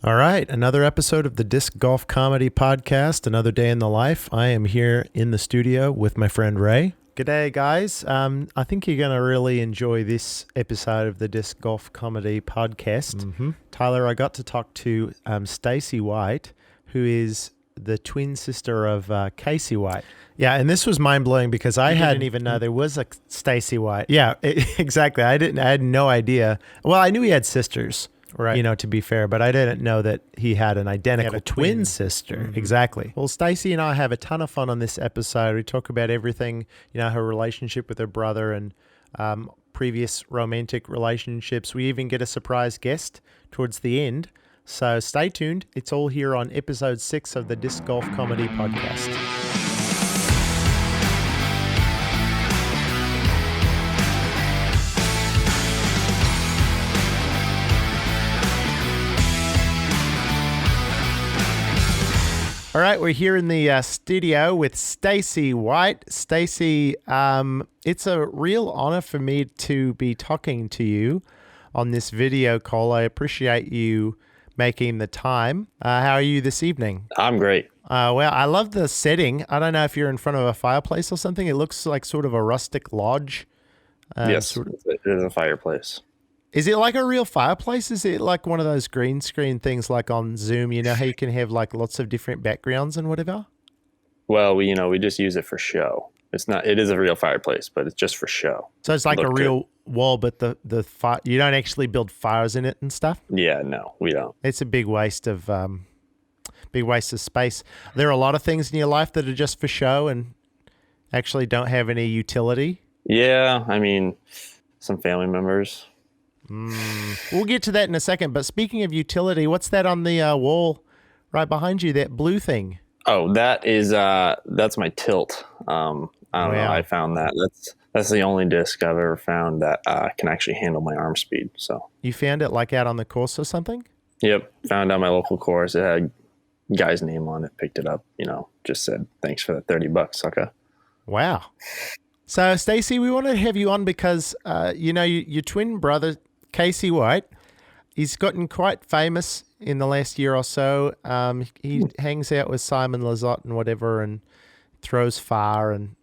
All right, another episode of the Disc Golf Comedy Podcast, another day in the life. I am here in the studio with my friend Ray. G'day, guys. I think you're going to really enjoy this episode of the Disc Golf Comedy Podcast. Tyler, I got to talk to Stacey White, who is the twin sister of Casey White. Yeah, and this was mind-blowing because I didn't even know there was a Stacey White. Yeah, exactly. I had no idea. Well, I knew he had sisters. Right. You know, to be fair, but I didn't know that he had an identical twin sister. Mm-hmm. Exactly. Well, Stacey and I have a ton of fun on this episode. We talk about everything, you know, her relationship with her brother and previous romantic relationships. We even get a surprise guest towards the end. So stay tuned. It's all here on episode 6 of the Disc Golf Comedy Podcast. All right, we're here in the studio with Stacey White. Stacey, it's a real honor for me to be talking to you on this video call. I appreciate you making the time. How are you this evening? I'm great. Well, I love the setting. I don't know if you're in front of a fireplace or something. It looks like sort of a rustic lodge. Yes, it is a fireplace. Is it like a real fireplace? Is it like one of those green screen things like on Zoom? You know how you can have like lots of different backgrounds and whatever? Well, we just use it for show. It is a real fireplace, but it's just for show. So it's like a real wall, but the fire, you don't actually build fires in it and stuff? Yeah, no, we don't. It's a big waste of space. There are a lot of things in your life that are just for show and actually don't have any utility. Yeah, I mean, some family members. We'll get to that in a second. But speaking of utility, what's that on the wall right behind you? That blue thing? Oh, that's my tilt. I don't know. I found that. That's the only disc I've ever found that can actually handle my arm speed. So you found it like out on the course or something? Yep, found out my local course. It had a guy's name on it. Picked it up. Just said thanks for the $30, sucker. Wow. So Stacey, we wanted to have you on because your twin brother Casey White, he's gotten quite famous in the last year or so. He hangs out with Simon Lizotte and whatever and throws far and,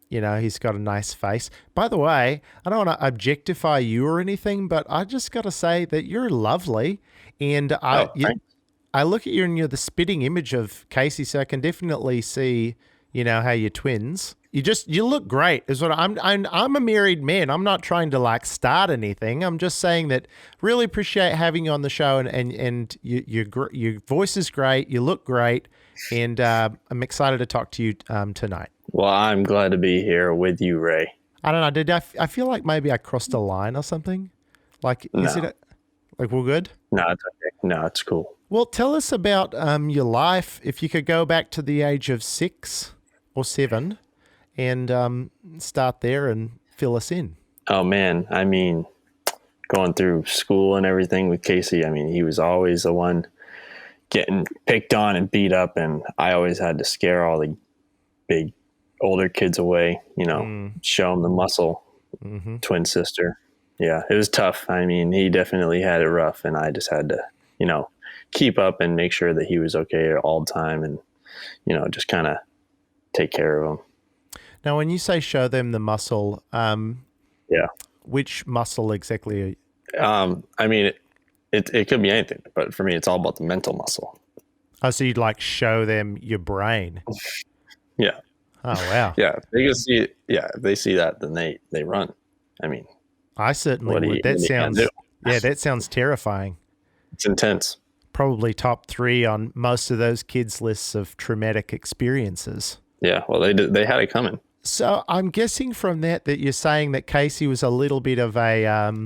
he's got a nice face. By the way, I don't want to objectify you or anything, but I just got to say that you're lovely. And I look at you and you're the spitting image of Casey, so I can definitely see, how you're twins. You look great is what I'm a married man. I'm not trying to like start anything. I'm just saying that really appreciate having you on the show and your voice is great. You look great. And I'm excited to talk to you tonight. Well, I'm glad to be here with you, Ray. I don't know. I feel like maybe I crossed a line or something? Like, is it like we're good? No, it's okay. No, it's cool. Well, tell us about your life. If you could go back to the age of 6 or 7 and start there and fill us in. Oh, man. I mean, going through school and everything with Casey, I mean, he was always the one getting picked on and beat up, and I always had to scare all the big older kids away, show them the muscle. Mm-hmm. Twin sister. Yeah, it was tough. I mean, he definitely had it rough, and I just had to, keep up and make sure that he was okay all the time and, just kind of take care of him. Now, when you say show them the muscle, yeah, which muscle exactly? I mean, it could be anything, but for me, it's all about the mental muscle. Oh, so you'd like show them your brain? Yeah. Oh, wow. Yeah, they can see it. Yeah, if they see that, then they run. I mean, I certainly would. That sounds terrifying. It's intense. Probably top 3 on most of those kids' lists of traumatic experiences. Yeah, well, they had it coming. So I'm guessing from that you're saying that Casey was a little bit of a,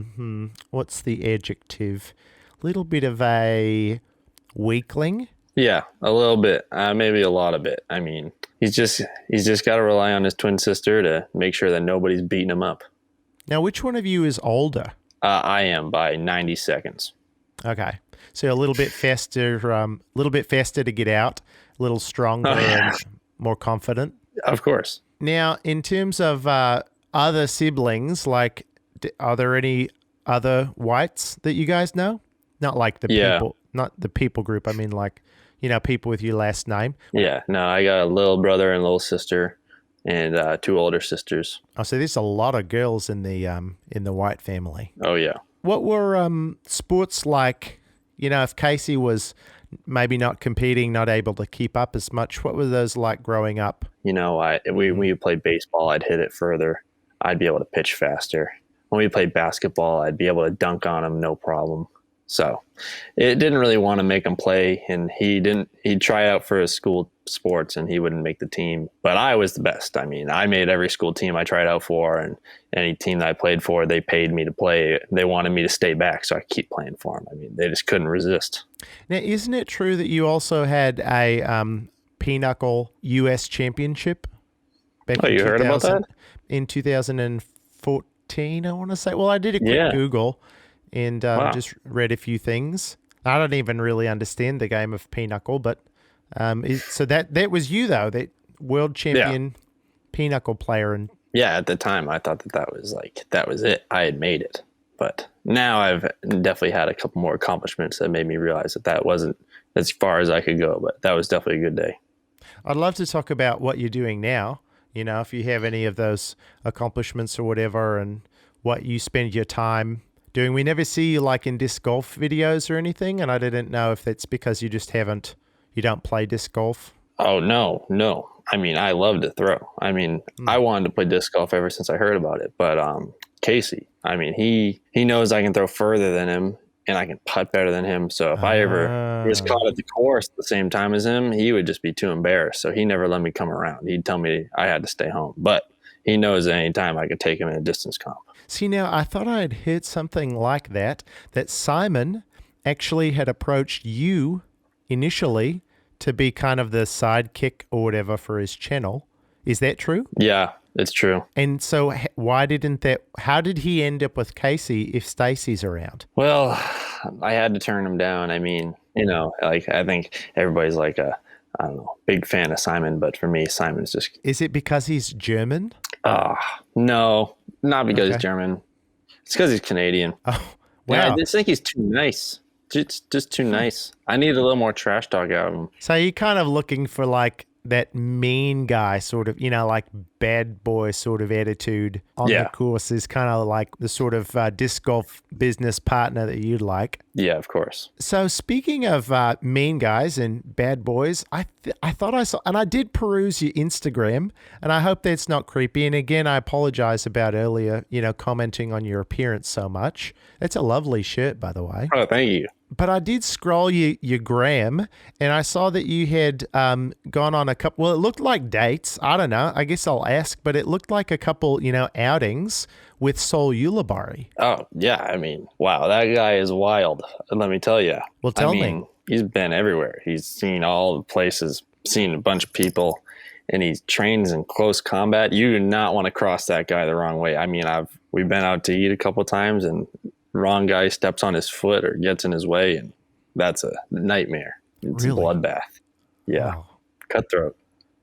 what's the adjective? Little bit of a weakling? Yeah, a little bit, maybe a lot of it. I mean, he's just got to rely on his twin sister to make sure that nobody's beating him up. Now, which one of you is older? I am by 90 seconds. Okay, so a little bit faster to get out, a little stronger and more confident. Of course. Now, in terms of other siblings, like, are there any other Whites that you guys know? Not like the people, Not the people group. I mean, like, people with your last name. Yeah, no, I got a little brother and little sister, and two older sisters. Oh, so there's a lot of girls in the White family. Oh yeah. What were sports like? If Casey was maybe not competing, not able to keep up as much, what were those like growing up? When we played baseball, I'd hit it further. I'd be able to pitch faster. When we played basketball, I'd be able to dunk on him, no problem. So it didn't really want to make him play, and he'd try out for his school sports and he wouldn't make the team. But I was the best. I mean, I made every school team I tried out for, and any team that I played for, they paid me to play. They wanted me to stay back, so I keep playing for them. I mean, they just couldn't resist. Now, isn't it true that you also had a pinochle US championship back in you heard about that? In 2014, I want to say. Well, I did a quick Google and just read a few things. I don't even really understand the game of pinochle, but so that was you, though, that world champion pinochle player. And yeah, at the time, I thought that was it. I had made it. But now I've definitely had a couple more accomplishments that made me realize that wasn't as far as I could go. But that was definitely a good day. I'd love to talk about what you're doing now. If you have any of those accomplishments or whatever, and what you spend your time doing. We never see you like in disc golf videos or anything, and I didn't know if that's because you don't play disc golf. Oh, no. I mean, I love to throw. I mean, I wanted to play disc golf ever since I heard about it. But Casey, I mean, he knows I can throw further than him, and I can putt better than him. So if I ever was caught at the course at the same time as him, he would just be too embarrassed. So he never let me come around. He'd tell me I had to stay home. But he knows at any time I could take him in a distance comp. See, now, I thought I'd heard something like that Simon actually had approached you initially to be kind of the sidekick or whatever for his channel. Is that true? Yeah, it's true. And so how did he end up with Casey if Stacey's around? Well, I had to turn him down. I mean, I think everybody's like I don't know, big fan of Simon, but for me, Simon's just... Is it because he's German? No, not because he's German. It's because he's Canadian. Oh, wow. Yeah, I just think he's too nice. Just too nice. I need a little more trash talk out of him. So you're kind of looking for like that mean guy sort of, like bad boy sort of attitude on the course is kind of like the sort of disc golf business partner that you'd like. Yeah, of course. So speaking of mean guys and bad boys, I thought I saw, and I did peruse your Instagram, and I hope that's not creepy. And again, I apologize about earlier, commenting on your appearance so much. It's a lovely shirt, by the way. Oh, thank you. But I did scroll your gram, and I saw that you had gone on a couple, well, it looked like dates. I don't know. I guess I'll ask, but it looked like a couple, outings with Sol Ulibarri. Oh, yeah. I mean, wow, that guy is wild. Let me tell you. Well, tell me. He's been everywhere. He's seen all the places, seen a bunch of people, and he trains in close combat. You do not want to cross that guy the wrong way. I mean, we've been out to eat a couple times, and wrong guy steps on his foot or gets in his way, and that's a nightmare. It's really? A bloodbath. Yeah. Wow. Cutthroat.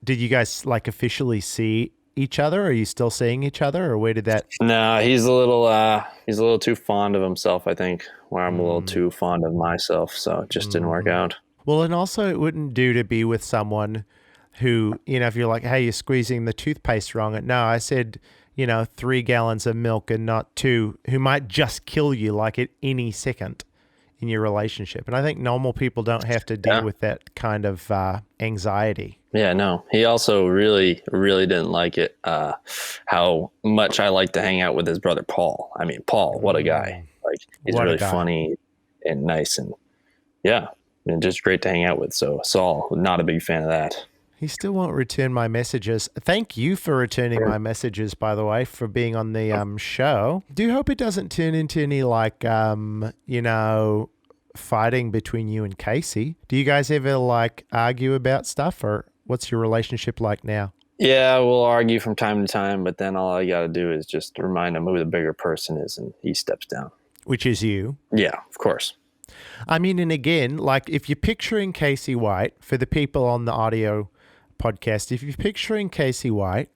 Did you guys like officially see each other? Are you still seeing each other, or where did that? No, he's a little too fond of himself, I think, where I'm a little too fond of myself. So it just didn't work out. Well, and also it wouldn't do to be with someone who, if you're like, hey, you're squeezing the toothpaste wrong. No, I said, 3 gallons of milk and not 2, who might just kill you like at any second in your relationship. And I think normal people don't have to deal with that kind of anxiety. Yeah, no. He also really, really didn't like it, how much I like to hang out with his brother, Paul. I mean, Paul, what a guy. Like, he's really funny and nice, and and just great to hang out with. So Saul, not a big fan of that. He still won't return my messages. Thank you for returning my messages, by the way, for being on the show. Do hope it doesn't turn into any fighting between you and Casey. Do you guys ever argue about stuff, or what's your relationship like now? Yeah, we'll argue from time to time, but then all I got to do is just remind him who the bigger person is, and he steps down. Which is you? Yeah, of course. I mean, and again, if you're picturing Casey White, for the people on the audio podcast, if you're picturing Casey White,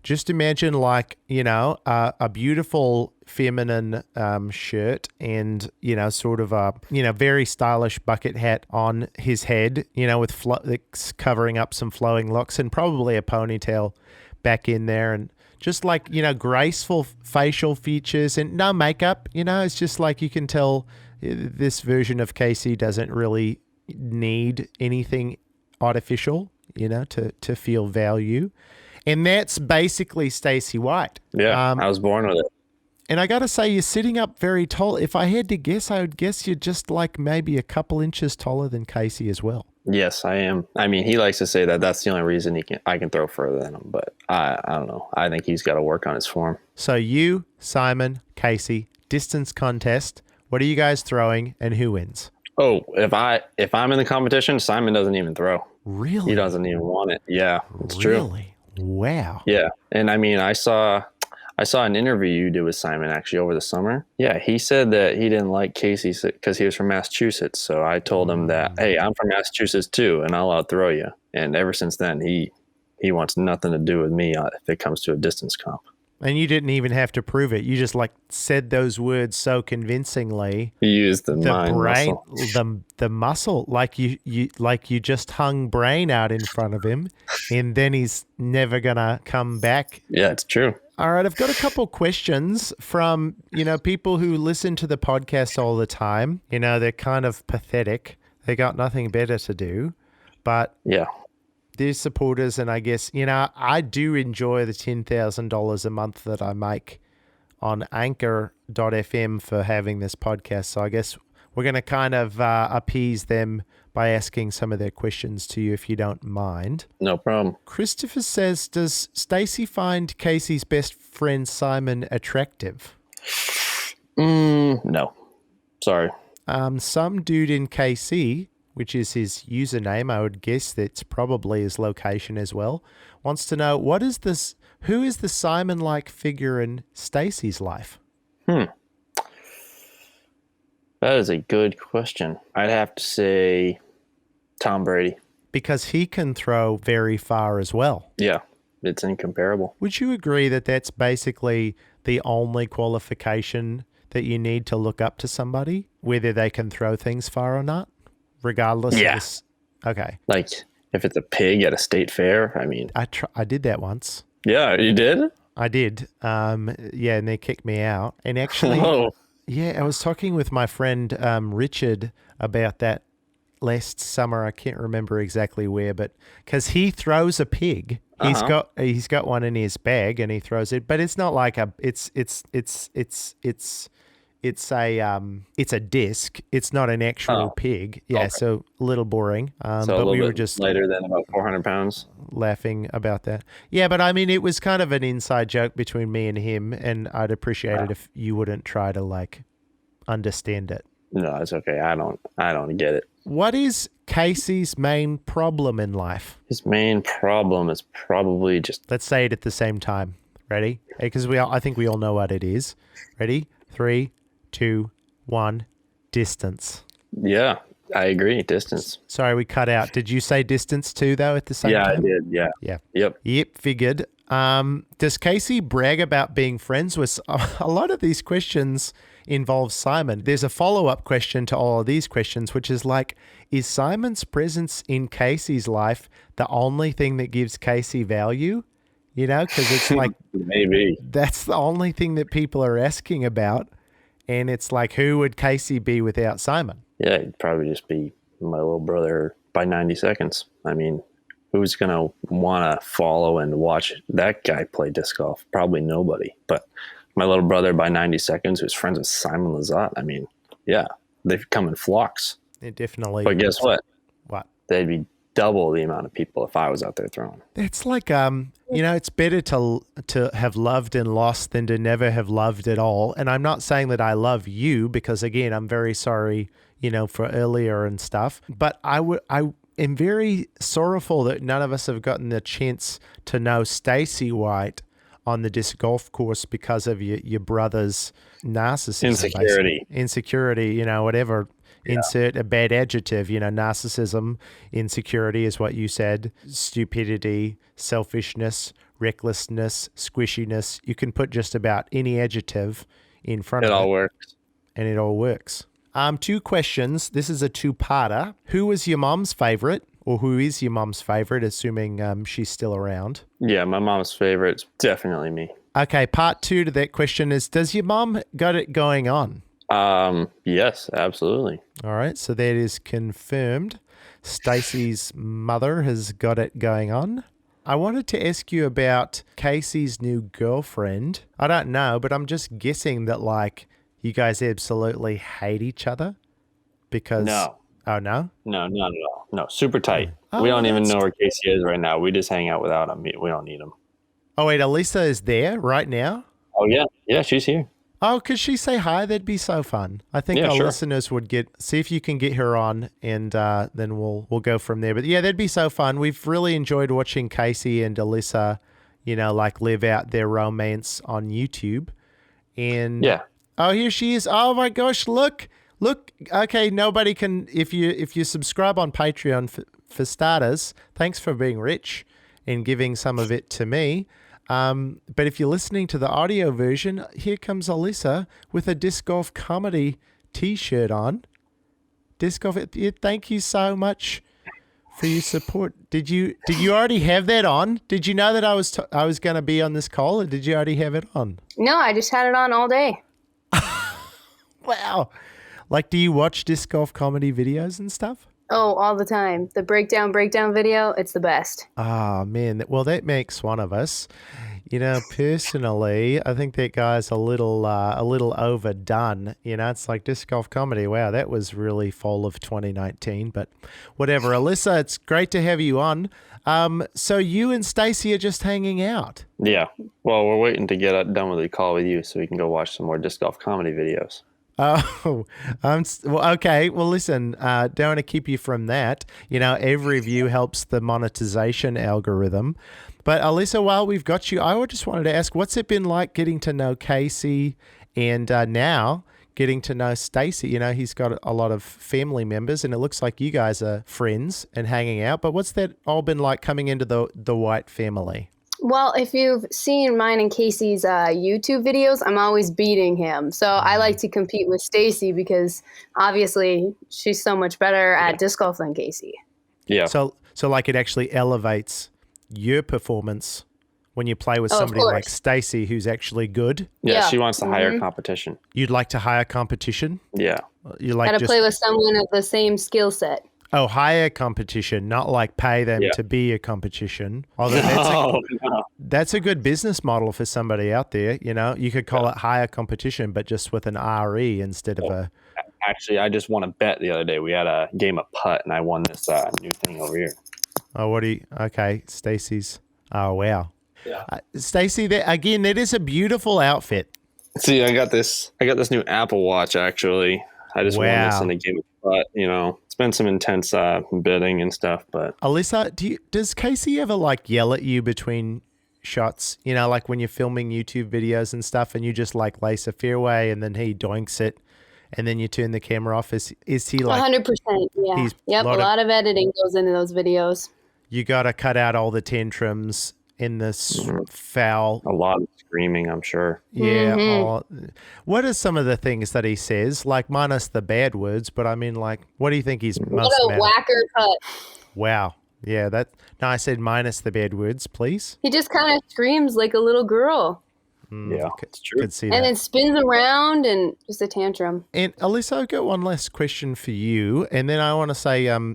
just imagine a beautiful feminine shirt and, sort of a, very stylish bucket hat on his head, with that's covering up some flowing locks and probably a ponytail back in there, and just like, graceful facial features and no makeup, it's just like you can tell this version of Casey doesn't really need anything artificial, to feel value. And that's basically Stacey White. Yeah, I was born with it. And I got to say, you're sitting up very tall. If I had to guess, I would guess you're just like maybe a couple inches taller than Casey as well. Yes, I am. I mean, he likes to say that that's the only reason I can throw further than him, but I don't know. I think he's got to work on his form. So you, Simon, Casey, distance contest. What are you guys throwing and who wins? Oh, if I'm in the competition, Simon doesn't even throw. Really? He doesn't even want it. Yeah, it's true. Really? Wow. Yeah. And I mean, I saw an interview you did with Simon actually over the summer. Yeah, he said that he didn't like Casey because he was from Massachusetts. So I told him that, hey, I'm from Massachusetts too, and I'll outthrow you. And ever since then, he wants nothing to do with me if it comes to a distance comp. And you didn't even have to prove it. You just like said those words so convincingly. He used the mind brain, muscle. the muscle, like you just hung brain out in front of him, and then he's never gonna come back. Yeah, it's true. All right, I've got a couple questions from, people who listen to the podcast all the time. They're kind of pathetic. They got nothing better to do. But yeah, they're supporters, and I guess, I do enjoy the $10,000 a month that I make on Anchor.fm for having this podcast. So I guess we're going to kind of appease them by asking some of their questions to you, if you don't mind. No problem. Christopher says, does Stacey find Casey's best friend Simon attractive? No. Sorry. Some dude in KC, which is his username, I would guess that's probably his location as well, wants to know, who is the Simon-like figure in Stacey's life? That is a good question. I'd have to say Tom Brady. Because he can throw very far as well. Yeah, it's incomparable. Would you agree that that's basically the only qualification that you need to look up to somebody, whether they can throw things far or not, regardless of this? Okay. Like if it's a pig at a state fair, I mean. I did that once. Yeah, you did? I did. And they kicked me out. And actually... Whoa. Yeah, I was talking with my friend Richard about that last summer. I can't remember exactly where, but because he throws a pig, he's got one in his bag and he throws it, but it's not like it's a disc. It's not an actual pig. Yeah, okay. So a little boring. But we were just lighter than about 400 pounds. Laughing about that. Yeah, but I mean, it was kind of an inside joke between me and him, and I'd appreciate it if you wouldn't try to like understand it. No, it's okay. I don't get it. What is Casey's main problem in life? His main problem is probably just... Let's say it at the same time. Ready? Because I think we all know what it is. Ready? 3, 2, 1. Distance. Yeah, I agree. Distance. Sorry, we cut out. Did you say distance too, though, at the same time? Yeah, I did. Yeah. Yeah. Yep, figured. Does Casey brag about being friends with... A lot of these questions involve Simon. There's a follow-up question to all of these questions, which is like, is Simon's presence in Casey's life the only thing that gives Casey value? Because it's like... Maybe. That's the only thing that people are asking about. And it's like, who would Casey be without Simon? Yeah, it'd probably just be my little brother by 90 seconds. I mean, who's going to want to follow and watch that guy play disc golf? Probably nobody. But my little brother by 90 seconds, who's friends with Simon Lizotte, I mean, yeah, they've come in flocks. It definitely. But guess what? What? They'd be double the amount of people if I was out there throwing. It's like, it's better to have loved and lost than to never have loved at all. And I'm not saying that I love you because, again, I'm very sorry, for earlier and stuff. But I am very sorrowful that none of us have gotten the chance to know Stacey White on the disc golf course because of your brother's narcissism. Insecurity, whatever. Yeah. Insert a bad adjective, narcissism, insecurity is what you said, stupidity, selfishness, recklessness, squishiness. You can put just about any adjective in front It of all it, works. and it all works. Two questions. This is a two-parter. Who was your mom's favorite, or who is your mom's favorite, assuming she's still around? Yeah, my mom's favorite's definitely me. Okay, part two to that question is, does your mom got it going on? Yes, absolutely. All right, so that is confirmed. Stacey's mother has got it going on. I wanted to ask you about Casey's new girlfriend. I don't know, but I'm just guessing that, like, you guys absolutely hate each other because... No. Oh, no? No, not at all. No, super tight. Oh, We don't even that's- know where Casey is right now. We just hang out without him. We don't need him. Oh, wait, Alyssa is there right now? Oh, yeah. Yeah, she's here. Oh, could she say hi? That'd be so fun. I think Yeah, our sure. listeners would see if you can get her on, and then we'll go from there. But yeah, that'd be so fun. We've really enjoyed watching Casey and Alyssa, like live out their romance on YouTube. And Yeah. oh, here she is. Oh my gosh, look. Okay, nobody can if you subscribe on Patreon for starters. Thanks for being rich and giving some of it to me. But if you're listening to the audio version, here comes Alyssa with a disc golf comedy T-shirt on. Disc golf. Thank you so much for your support. Did you already have that on? Did you know that I was going to be on this call, or did you already have it on? No, I just had it on all day. Wow. Like, do you watch disc golf comedy videos and stuff? Oh, all the time. The breakdown video, it's the best. Ah, man. Well, that makes one of us. Personally, I think that guy's a little overdone. It's like disc golf comedy. Wow, that was really fall of 2019. But whatever, Alyssa, it's great to have you on. So you and Stacey are just hanging out. Yeah. Well, we're waiting to get done with the call with you so we can go watch some more disc golf comedy videos. Oh, well, okay. Well, listen, don't want to keep you from that. Every view helps the monetization algorithm. But Alyssa, while we've got you, I just wanted to ask, what's it been like getting to know Casey and now getting to know Stacey? He's got a lot of family members, and it looks like you guys are friends and hanging out. But what's that all been like coming into the White family? Well, if you've seen mine and Casey's YouTube videos, I'm always beating him. So I like to compete with Stacey because obviously she's so much better at disc golf than Casey. Yeah. So like it actually elevates your performance when you play with Oh, of somebody like course. Stacey who's actually good. Yeah, Yeah. she wants to hire competition. You'd like to hire competition? Yeah. You like Got to play with someone of the same skill set. hire competition, not like pay them Yeah. to be a competition. No. That's a good business model for somebody out there. You could call it hire competition, but just with an RE instead of a. Actually, I just won a bet the other day. We had a game of putt, and I won this new thing over here. Oh, okay, Stacey's. Oh, wow. Yeah. Stacey, that is a beautiful outfit. See, I got this new Apple Watch, actually. I just won this Wow. in a game of putt. It's been some intense bidding and stuff, but Alyssa, does Casey ever like yell at you between shots? Like when you're filming YouTube videos and stuff, and you just like lace a fairway, and then he doinks it, and then you turn the camera off. Is he like 100%. Yeah. he's Yep. A lot of editing goes into those videos. you got to cut out all the tantrums in this foul? a lot of screaming, I'm sure. Yeah. What are some of the things that he says? Like minus the bad words, but I mean, like, what do you think he's most What a mad at? whacker cut. Wow. Yeah. No, I said minus the bad words, please. He just kind of screams like a little girl Yeah, it's true. Could see and that. then spins around and just a tantrum. And Alyssa, I've got one last question for you, and then I want to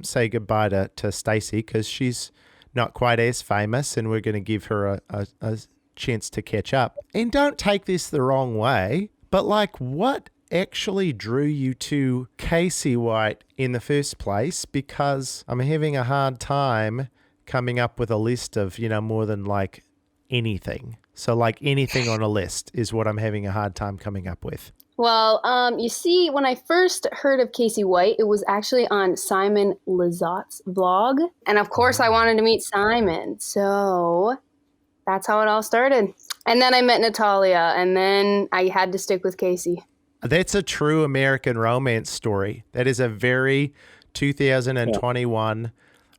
say goodbye to Stacey because she's not quite as famous, and we're going to give her a chance to catch up. And don't take this the wrong way, but like, what actually drew you to Casey White in the first place? Because I'm having a hard time coming up with a list of more than like anything. So like anything on a list is what I'm having a hard time coming up with. Well, you see, when I first heard of Casey White, it was actually on Simon Lizotte's vlog. And of course, I wanted to meet Simon. So that's how it all started. And then I met Natalia, and then I had to stick with Casey. That's a true American romance story. That is a very 2021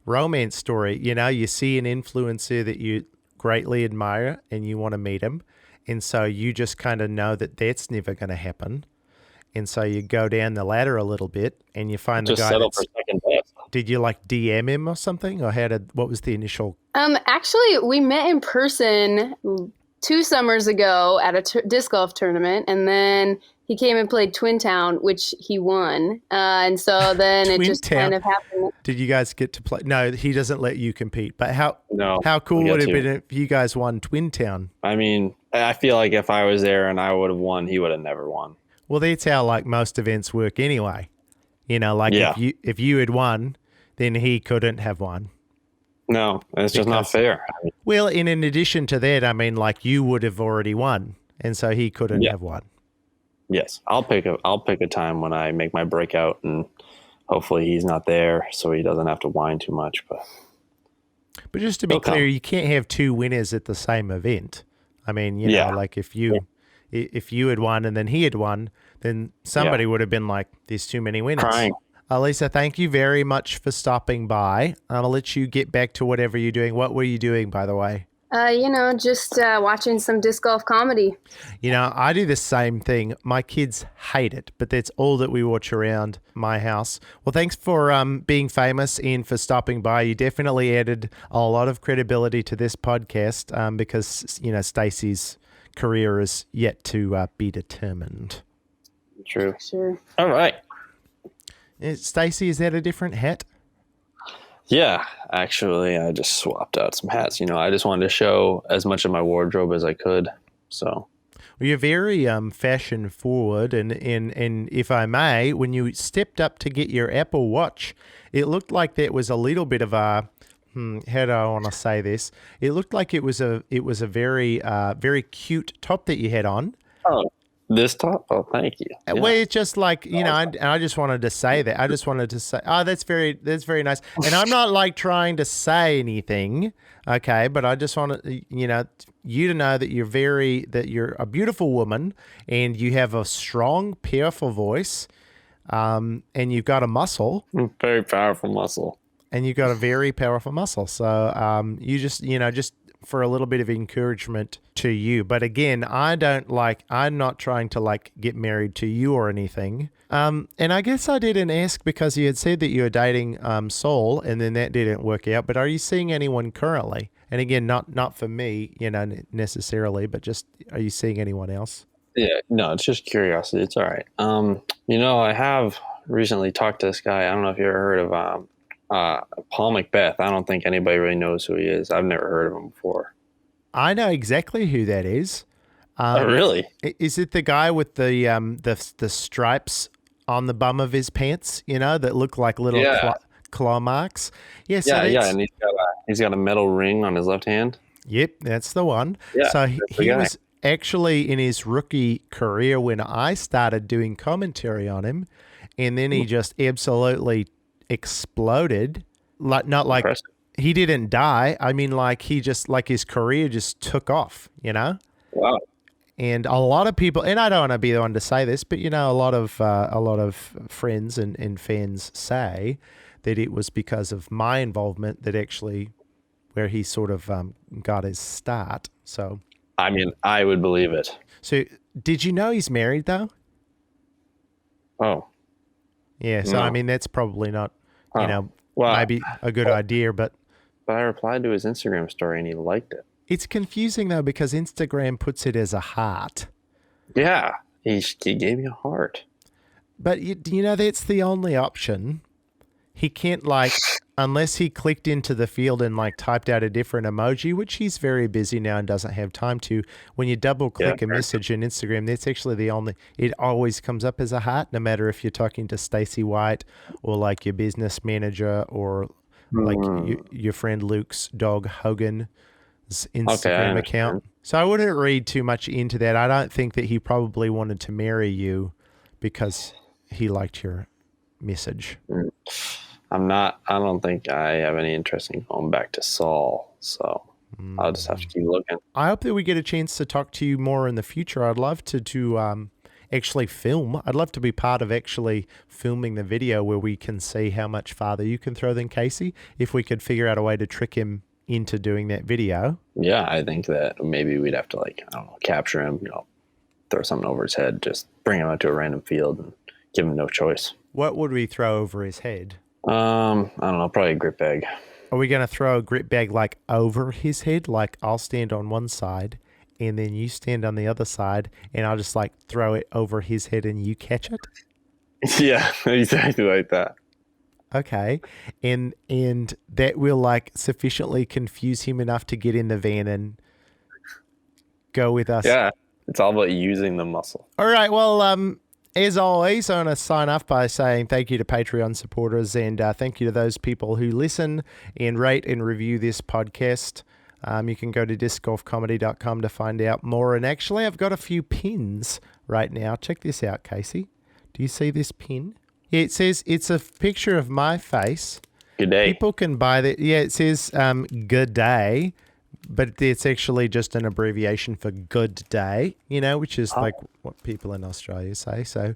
romance story. You see an influencer that you greatly admire and you want to meet him. And so you just kind of know that that's never going to happen. And so you go down the ladder a little bit and you find the Just guy settle that's, for second best. did you like DM him or something? Or what was the initial? Actually, we met in person 2 summers ago at a disc golf tournament, and then he came and played Twin Town, which he won. And so then it just kind of happened. Did you guys get to play? No, he doesn't let you compete. But how cool we would it got have been if you guys won Twin Town? I mean, I feel like if I was there and I would have won, he would have never won. Well, that's how like most events work anyway. You know, like Yeah. if you had won, then he couldn't have won. No, it's just not fair. I mean, Well, in addition to that, I mean, like you would have already won, and so he couldn't have won. yes, I'll pick a time when I make my breakout, and hopefully he's not there, so he doesn't have to whine too much. But just to be clear, you can't have two winners at the same event. I mean, you know, like if you had won and then he had won, then somebody would have been like, "There's too many winners." Crying. Lisa, thank you very much for stopping by. I'll let you get back to whatever you're doing. What were you doing, by the way? Just watching some disc golf comedy. You know, I do the same thing. My kids hate it, but that's all that we watch around my house. Well, thanks for being famous and for stopping by. You definitely added a lot of credibility to this podcast because, you know, Stacey's career is yet to be determined. True. Sure. All right. Stacey, is that a different hat? Yeah, actually, I just swapped out some hats. You know, I just wanted to show as much of my wardrobe as I could. So, well, you're very fashion forward, and if I may, when you stepped up to get your Apple Watch, it looked like that was a little bit of a how do I want to say this? It looked like it was a very very cute top that you had on. oh, this top? Oh, thank you. Yeah. Well, it's just like, you know, and I just wanted to say that. I just wanted to say, oh, that's very nice. And I'm not like trying to say anything, okay? But I just want to, you know, you to know that you're a beautiful woman and you have a strong, powerful voice, and you've got a muscle. Very powerful muscle. And you've got a very powerful muscle. So you just, you know, just for a little bit of encouragement to you. But again, I'm not trying to like get married to you or anything. And I guess I didn't ask because you had said that you were dating Saul and then that didn't work out. But are you seeing anyone currently? And again, not for me, you know, necessarily, but just are you seeing anyone else? Yeah, no, it's just curiosity. It's all right. You know, I have recently talked to this guy. I don't know if you ever heard of Paul Macbeth. I don't think anybody really knows who he is. I've never heard of him before. I know exactly who that is. Oh, really? Is it the guy with the stripes on the bum of his pants? You know, that look like little claw marks. Yeah, so and he's got a metal ring on his left hand. Yep, that's the one. Yeah, so he was actually in his rookie career when I started doing commentary on him, and then he just absolutely exploded. Like not like Impressive. He didn't die. I mean, like he just like his career just took off. You know. Wow. And a lot of people, and I don't want to be the one to say this, but you know, a lot of friends and fans say that it was because of my involvement that actually where he sort of got his start. So, I mean, I would believe it. So, did you know he's married though? Oh, yeah. So, no. I mean, that's probably not, you know, well, maybe a good idea, but I replied to his Instagram story and he liked it. It's confusing though because Instagram puts it as a heart. Yeah, he gave me a heart. But you know, that's the only option. He can't like, unless he clicked into the field and like typed out a different emoji, which he's very busy now and doesn't have time to. When you double click a message in Instagram, that's actually the only, it always comes up as a heart, no matter if you're talking to Stacey White or like your business manager or like your friend Luke's dog Hogan's Instagram account. So I wouldn't read too much into that. I don't think that he probably wanted to marry you because he liked your message. I don't think I have any interest in going back to Saul, so I'll just have to keep looking. I hope that we get a chance to talk to you more in the future. I'd love to actually film. I'd love to be part of actually filming the video where we can see how much farther you can throw than Casey. If we could figure out a way to trick him into doing that video. Yeah, I think that maybe we'd have to, like, I don't know, capture him, throw something over his head, just bring him out to a random field and give him no choice. What would we throw over his head? I don't know, probably a grip bag. Are we going to throw a grip bag like over his head? Like I'll stand on one side and then you stand on the other side and I'll just like throw it over his head and you catch it? Yeah, exactly like that. Okay. And that will like sufficiently confuse him enough to get in the van and go with us. Yeah, it's all about using the muscle. All right. Well, as always, I want to sign off by saying thank you to Patreon supporters and thank you to those people who listen and rate and review this podcast. You can go to discgolfcomedy.com to find out more. And actually, I've got a few pins right now. Check this out, Casey. Do you see this pin? Yeah, it says it's a picture of my face. Good day. People can buy that. Yeah, it says good day, but it's actually just an abbreviation for good day, which is like what people in Australia say. So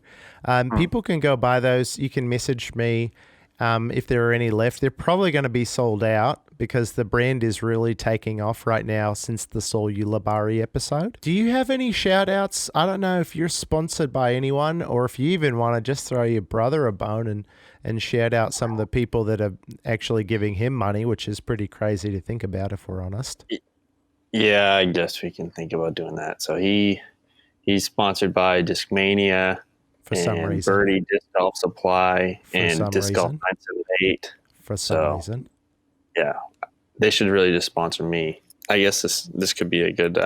people can go buy those. You can message me if there are any left. They're probably going to be sold out because the brand is really taking off right now since the Saul Ulibarri episode. Do you have any shout outs? I don't know if you're sponsored by anyone or if you even want to just throw your brother a bone and shout out some of the people that are actually giving him money, which is pretty crazy to think about if we're honest. Yeah, I guess we can think about doing that. So he's sponsored by Discmania For some and reason. Birdie Disc Golf Supply and Disc Golf reason. 978. For some reason. Yeah, they should really just sponsor me. I guess this could be a good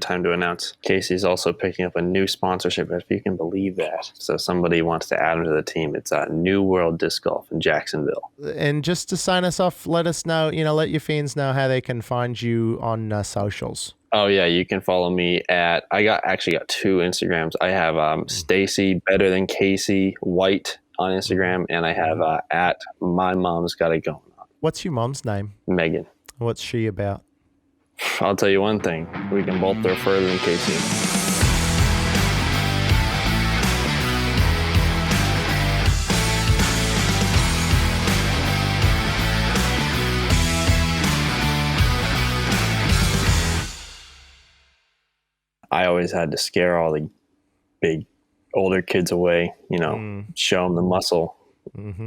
time to announce. Casey's also picking up a new sponsorship, if you can believe that. So somebody wants to add him to the team. It's New World Disc Golf in Jacksonville. And just to sign us off, let us know, let your fans know how they can find you on socials. Oh yeah, you can follow me at, actually got two Instagrams. I have Stacey Better Than Casey White on Instagram, and I have at My Mom's Got It Going on. What's your mom's name? Megan. What's she about? I'll tell you one thing. We can both throw further than Casey. I always had to scare all the big older kids away, show them the muscle.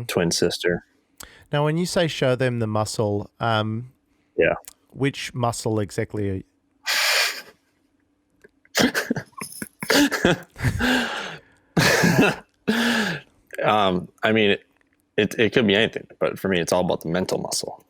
Twin sister. Now, when you say show them the muscle, Yeah. which muscle exactly are you? I mean, it could be anything, but for me, it's all about the mental muscle.